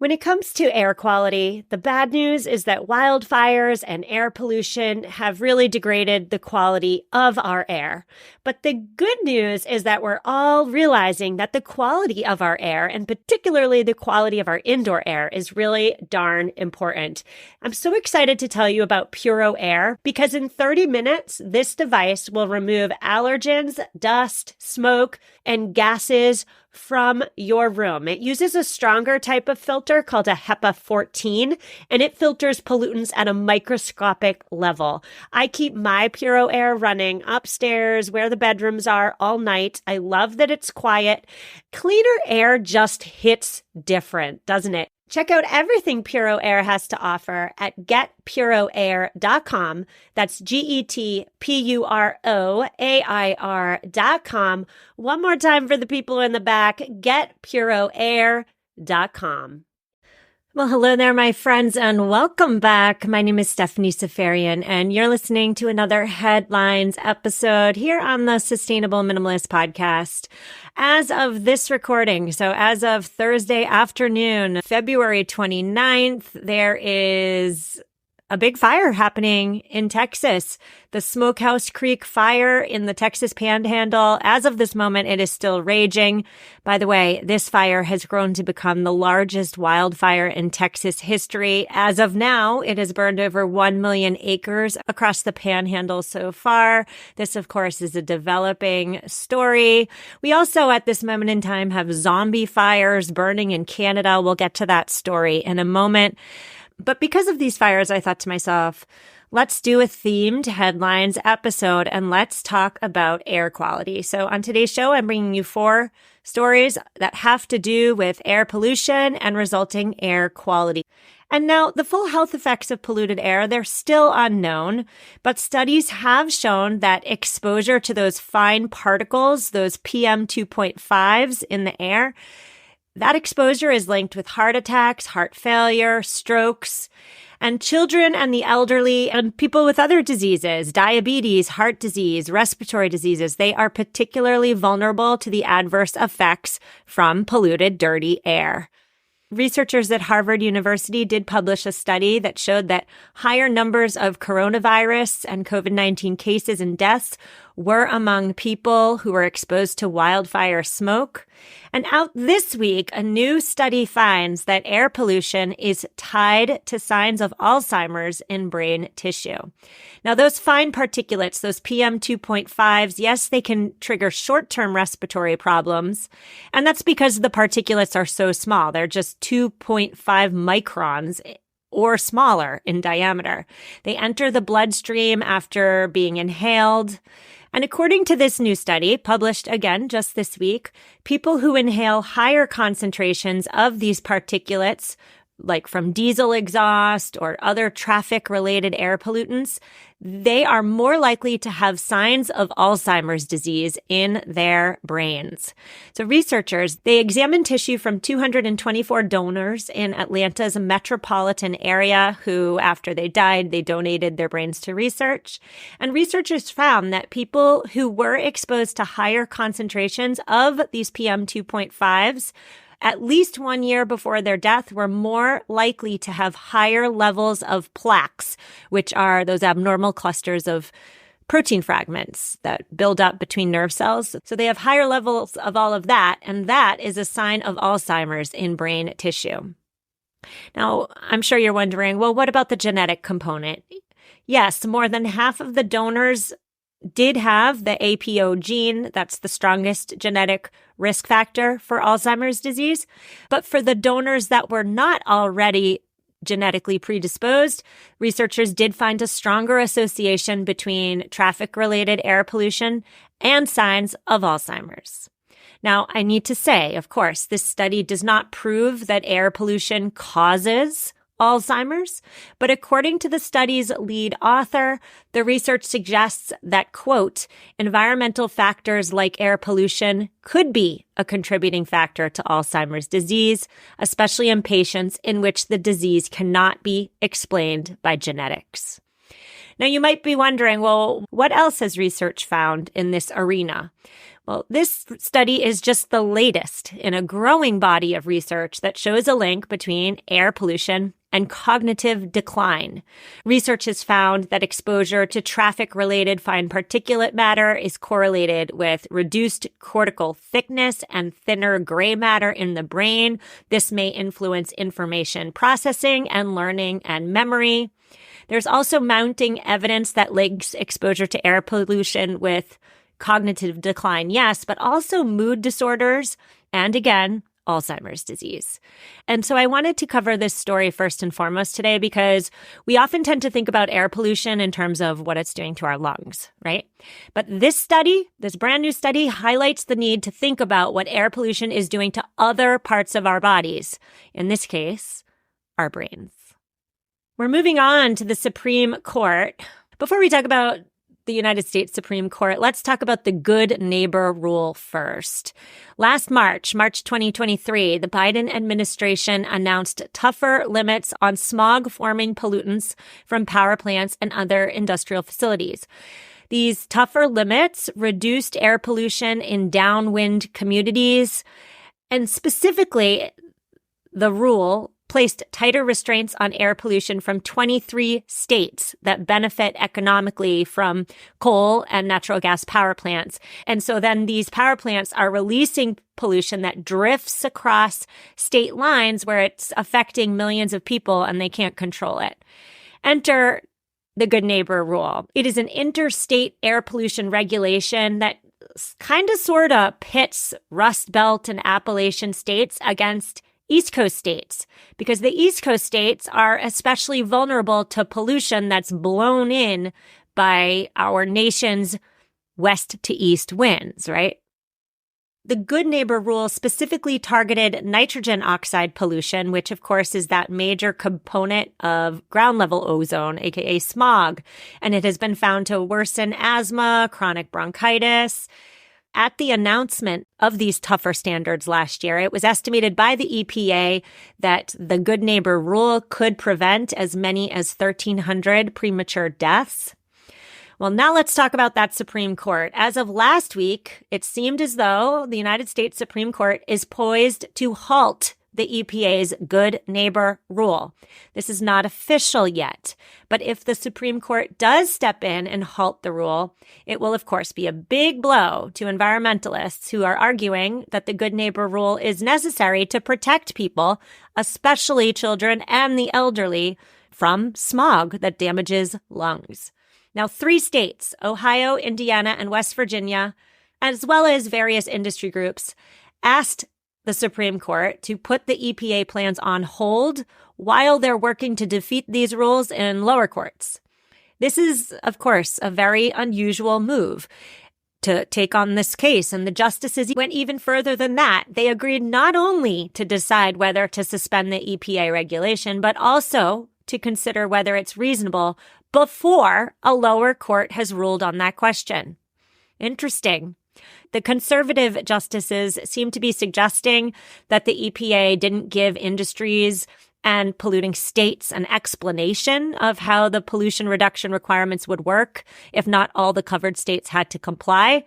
When it comes to air quality, the bad news is that wildfires and air pollution have really degraded the quality of our air. But the good news is that we're all realizing that the quality of our air, and particularly the quality of our indoor air, is really darn important. I'm so excited to tell you about Puro Air because in 30 minutes, this device will remove allergens, dust, smoke, and gases from your room. It uses a stronger type of filter called a HEPA 14, and it filters pollutants at a microscopic level. I keep my Puro Air running upstairs where the bedrooms are all night. I love that it's quiet. Cleaner air just hits different, doesn't it? Check out everything Puro Air has to offer at getpuroair.com. That's getpuroair.com. One more time for the people in the back, getpuroair.com. Well, hello there, my friends, and welcome back. My name is Stephanie Safarian, and you're listening to another Headlines episode here on the Sustainable Minimalist Podcast. As of this recording, so as of Thursday afternoon, February 29th, there is a big fire happening in Texas. The Smokehouse Creek fire in the Texas Panhandle. As of this moment, it is still raging. By the way, this fire has grown to become the largest wildfire in Texas history. As of now, it has burned over 1 million acres across the Panhandle so far. This, of course, is a developing story. We also, at this moment in time, have zombie fires burning in Canada. We'll get to that story in a moment. But because of these fires, I thought to myself, let's do a themed headlines episode and let's talk about air quality. So on today's show, I'm bringing you 4 stories that have to do with air pollution and resulting air quality. And now the full health effects of polluted air, they're still unknown, but studies have shown that exposure to those fine particles, those PM 2.5s in the air, that exposure is linked with heart attacks, heart failure, strokes, and children and the elderly and people with other diseases, diabetes, heart disease, respiratory diseases. They are particularly vulnerable to the adverse effects from polluted, dirty air. Researchers at Harvard University did publish a study that showed that higher numbers of coronavirus and COVID-19 cases and deaths were among people who were exposed to wildfire smoke. And out this week, a new study finds that air pollution is tied to signs of Alzheimer's in brain tissue. Now, those fine particulates, those PM 2.5s, yes, they can trigger short-term respiratory problems. And that's because the particulates are so small. They're just 2.5 microns or smaller in diameter. They enter the bloodstream after being inhaled. And according to this new study, published again just this week, people who inhale higher concentrations of these particulates, like from diesel exhaust or other traffic-related air pollutants, they are more likely to have signs of Alzheimer's disease in their brains. So researchers, they examined tissue from 224 donors in Atlanta's metropolitan area who, after they died, they donated their brains to research. And researchers found that people who were exposed to higher concentrations of these PM 2.5s at least 1 year before their death were more likely to have higher levels of plaques, which are those abnormal clusters of protein fragments that build up between nerve cells. So they have higher levels of all of that, and that is a sign of Alzheimer's in brain tissue. Now, I'm sure you're wondering, well, what about the genetic component? Yes, more than half of the donors did have the APO gene. That's the strongest genetic risk factor for Alzheimer's disease. But for the donors that were not already genetically predisposed, researchers did find a stronger association between traffic-related air pollution and signs of Alzheimer's. Now, I need to say, of course, this study does not prove that air pollution causes Alzheimer's, but according to the study's lead author, the research suggests that, quote, environmental factors like air pollution could be a contributing factor to Alzheimer's disease, especially in patients in which the disease cannot be explained by genetics. Now, you might be wondering, well, what else has research found in this arena? Well, this study is just the latest in a growing body of research that shows a link between air pollution and cognitive decline. Research has found that exposure to traffic-related fine particulate matter is correlated with reduced cortical thickness and thinner gray matter in the brain. This may influence information processing and learning and memory. There's also mounting evidence that links exposure to air pollution with cognitive decline, yes, but also mood disorders and, again, Alzheimer's disease. And so I wanted to cover this story first and foremost today because we often tend to think about air pollution in terms of what it's doing to our lungs, right? But this study, this brand new study, highlights the need to think about what air pollution is doing to other parts of our bodies. In this case, our brains. We're moving on to the Supreme Court. Before we talk about the United States Supreme Court, let's talk about the Good Neighbor Rule first. Last March 2023, the Biden administration announced tougher limits on smog-forming pollutants from power plants and other industrial facilities. These tougher limits reduced air pollution in downwind communities, and specifically, the rule placed tighter restraints on air pollution from 23 states that benefit economically from coal and natural gas power plants. And so then these power plants are releasing pollution that drifts across state lines where it's affecting millions of people and they can't control it. Enter the Good Neighbor Rule. It is an interstate air pollution regulation that kind of sort of pits Rust Belt and Appalachian states against East Coast states, because the East Coast states are especially vulnerable to pollution that's blown in by our nation's west to east winds, right? The Good Neighbor Rule specifically targeted nitrogen oxide pollution, which of course is that major component of ground level ozone, aka smog, and it has been found to worsen asthma, chronic bronchitis. At the announcement of these tougher standards last year, it was estimated by the EPA that the Good Neighbor Rule could prevent as many as 1,300 premature deaths. Well, now let's talk about that Supreme Court. As of last week, it seemed as though the United States Supreme Court is poised to halt the EPA's Good Neighbor Rule. This is not official yet, but if the Supreme Court does step in and halt the rule, it will of course be a big blow to environmentalists who are arguing that the Good Neighbor Rule is necessary to protect people, especially children and the elderly, from smog that damages lungs. Now, 3 states, Ohio, Indiana, and West Virginia, as well as various industry groups, asked the Supreme Court to put the EPA plans on hold while they're working to defeat these rules in lower courts. This is, of course, a very unusual move to take on this case, and the justices went even further than that. They agreed not only to decide whether to suspend the EPA regulation, but also to consider whether it's reasonable before a lower court has ruled on that question. Interesting. The conservative justices seem to be suggesting that the EPA didn't give industries and polluting states an explanation of how the pollution reduction requirements would work if not all the covered states had to comply.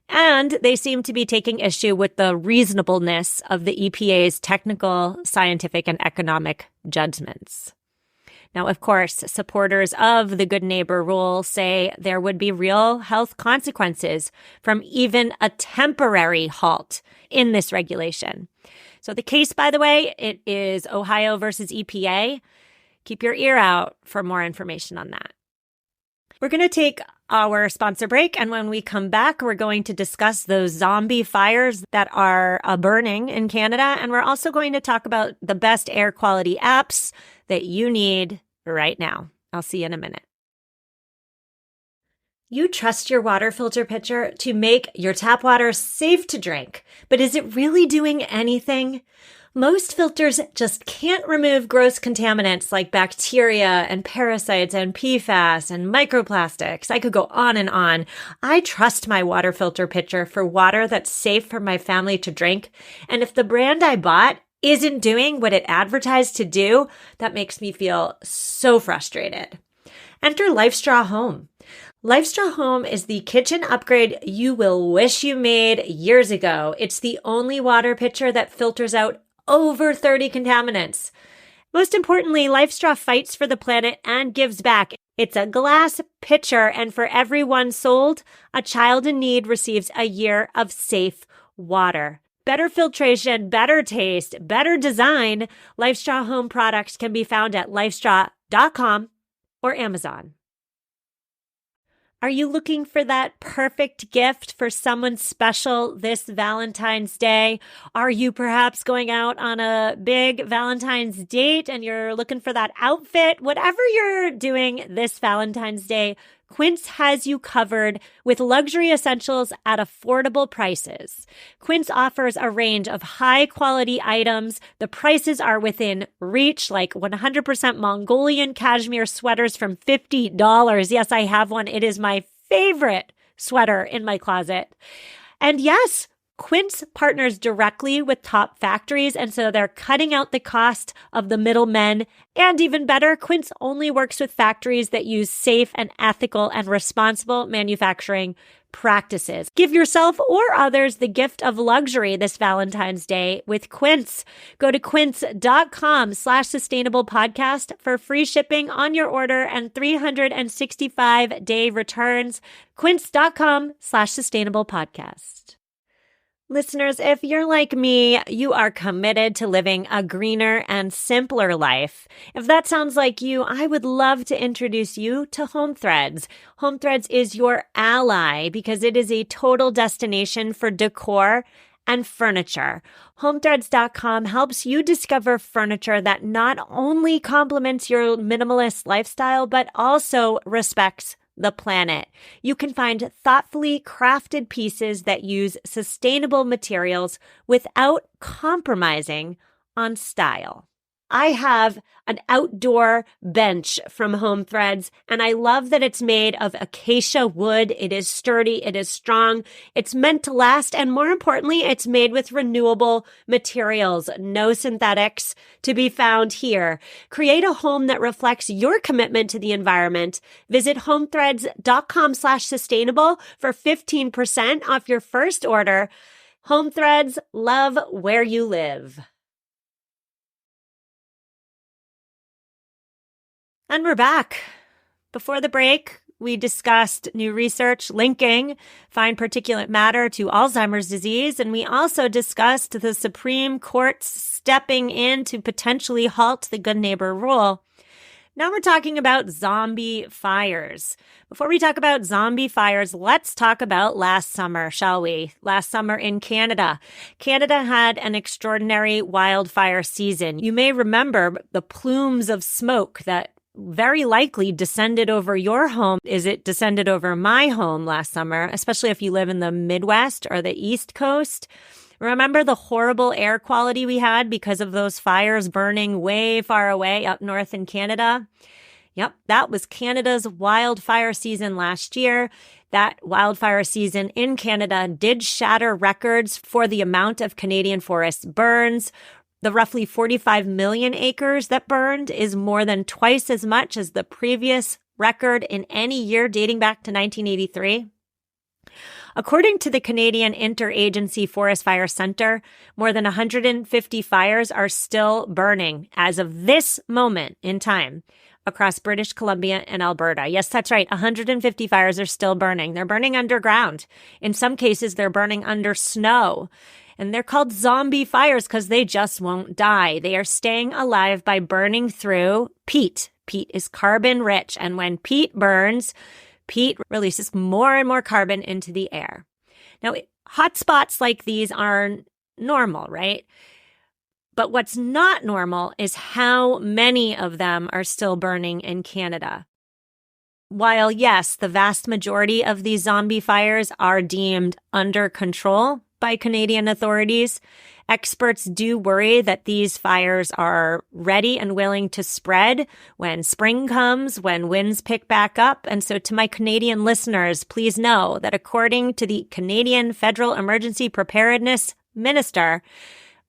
And they seem to be taking issue with the reasonableness of the EPA's technical, scientific, and economic judgments. Now, of course, supporters of the Good Neighbor Rule say there would be real health consequences from even a temporary halt in this regulation. So the case, by the way, it is Ohio versus EPA. Keep your ear out for more information on that. We're going to take our sponsor break, and when we come back, we're going to discuss those zombie fires that are burning in Canada, and we're also going to talk about the best air quality apps that you need right now. I'll see you in a minute. You trust your water filter pitcher to make your tap water safe to drink, but is it really doing anything? Most filters just can't remove gross contaminants like bacteria and parasites and PFAS and microplastics. I could go on and on. I trust my water filter pitcher for water that's safe for my family to drink. And if the brand I bought isn't doing what it advertised to do, that makes me feel so frustrated. Enter LifeStraw Home. LifeStraw Home is the kitchen upgrade you will wish you made years ago. It's the only water pitcher that filters out over 30 contaminants. Most importantly, LifeStraw fights for the planet and gives back. It's a glass pitcher, and for every one sold, a child in need receives a year of safe water. Better filtration, better taste, better design. LifeStraw Home products can be found at lifestraw.com or Amazon. Are you looking for that perfect gift for someone special this Valentine's Day? Are you perhaps going out on a big Valentine's date and you're looking for that outfit? Whatever you're doing this Valentine's Day, Quince has you covered with luxury essentials at affordable prices. Quince offers a range of high-quality items. The prices are within reach, like 100% Mongolian cashmere sweaters from $50. Yes, I have one. It is my favorite sweater in my closet. And yes, Quince partners directly with top factories, and so they're cutting out the cost of the middlemen. And even better, Quince only works with factories that use safe and ethical and responsible manufacturing practices. Give yourself or others the gift of luxury this Valentine's Day with Quince. Go to quince.com/sustainablepodcast for free shipping on your order and 365-day returns. Quince.com/sustainablepodcast. Listeners, if you're like me, you are committed to living a greener and simpler life. If that sounds like you, I would love to introduce you to Home Threads. Home Threads is your ally because it is a total destination for decor and furniture. HomeThreads.com helps you discover furniture that not only complements your minimalist lifestyle, but also respects the planet. You can find thoughtfully crafted pieces that use sustainable materials without compromising on style. I have an outdoor bench from Home Threads, and I love that it's made of acacia wood. It is sturdy, it is strong, it's meant to last, and more importantly, it's made with renewable materials. No synthetics to be found here. Create a home that reflects your commitment to the environment. Visit homethreads.com/sustainable for 15% off your first order. Home Threads, love where you live. And we're back. Before the break, we discussed new research linking fine particulate matter to Alzheimer's disease, and we also discussed the Supreme Court stepping in to potentially halt the good neighbor rule. Now we're talking about zombie fires. Before we talk about zombie fires, let's talk about last summer, shall we? Last summer in Canada. Canada had an extraordinary wildfire season. You may remember the plumes of smoke that very likely descended over your home. Is it descended over my home last summer, especially if you live in the Midwest or the East Coast? Remember the horrible air quality we had because of those fires burning way far away up north in Canada? Yep, that was Canada's wildfire season last year. That wildfire season in Canada did shatter records for the amount of Canadian forest burns. The roughly 45 million acres that burned is more than twice as much as the previous record in any year dating back to 1983. According to the Canadian Interagency Forest Fire Center, more than 150 fires are still burning as of this moment in time across British Columbia and Alberta. Yes, that's right. 150 fires are still burning. They're burning underground. In some cases, they're burning under snow. And they're called zombie fires because they just won't die. They are staying alive by burning through peat. Peat is carbon rich. And when peat burns, peat releases more and more carbon into the air. Now, hotspots like these are normal, right? But what's not normal is how many of them are still burning in Canada. While, yes, the vast majority of these zombie fires are deemed under control by Canadian authorities, experts do worry that these fires are ready and willing to spread when spring comes, when winds pick back up. And so to my Canadian listeners, please know that according to the Canadian Federal Emergency Preparedness Minister,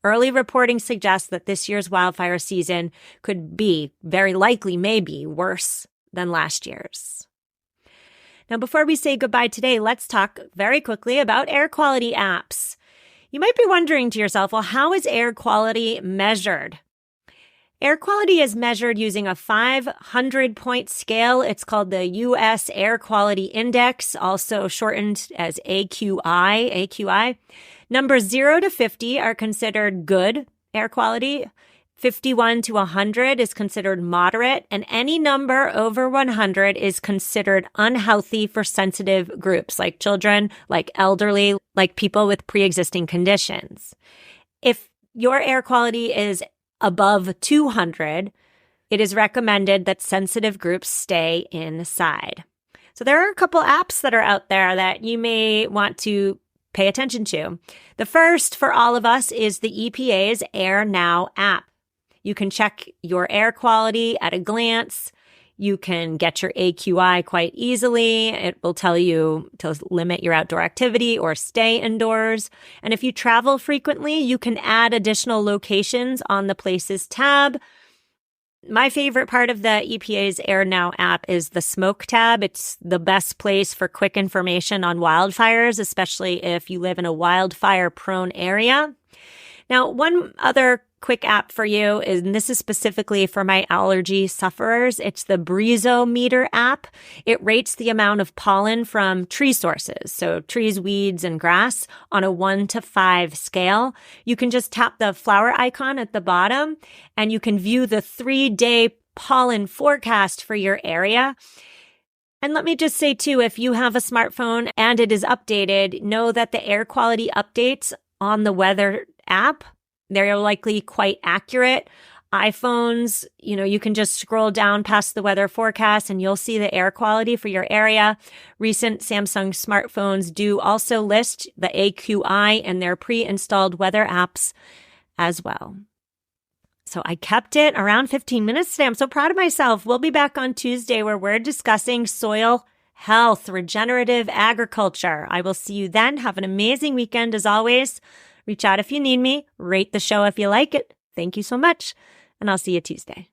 early reporting suggests that this year's wildfire season could be, very likely, maybe worse than last year's. Now, before we say goodbye today, let's talk very quickly about air quality apps. You might be wondering to yourself, well, how is air quality measured? Air quality is measured using a 500-point scale. It's called the U.S. Air Quality Index, also shortened as AQI. Numbers 0 to 50 are considered good air quality. 51 to 100 is considered moderate, and any number over 100 is considered unhealthy for sensitive groups like children, like elderly, like people with pre-existing conditions. If your air quality is above 200, it is recommended that sensitive groups stay inside. So there are a couple apps that are out there that you may want to pay attention to. The first for all of us is the EPA's Air Now app. You can check your air quality at a glance. You can get your AQI quite easily. It will tell you to limit your outdoor activity or stay indoors. And if you travel frequently, you can add additional locations on the Places tab. My favorite part of the EPA's Air Now app is the smoke tab. It's the best place for quick information on wildfires, especially if you live in a wildfire-prone area. Now, one other quick app for you is, and this is specifically for my allergy sufferers, it's the Breezometer app. It rates the amount of pollen from tree sources, so trees, weeds, and grass on a 1 to 5 scale. You can just tap the flower icon at the bottom, and you can view the 3-day pollen forecast for your area. And let me just say, too, if you have a smartphone and it is updated, know that the air quality updates on the weather app, they're likely quite accurate. iPhones, you can just scroll down past the weather forecast and you'll see the air quality for your area. Recent Samsung smartphones do also list the AQI in their pre-installed weather apps as well. So I kept it around 15 minutes today. I'm so proud of myself. We'll be back on Tuesday where we're discussing soil health, regenerative agriculture. I will see you then. Have an amazing weekend as always. Reach out if you need me. Rate the show if you like it. Thank you so much. And I'll see you Tuesday.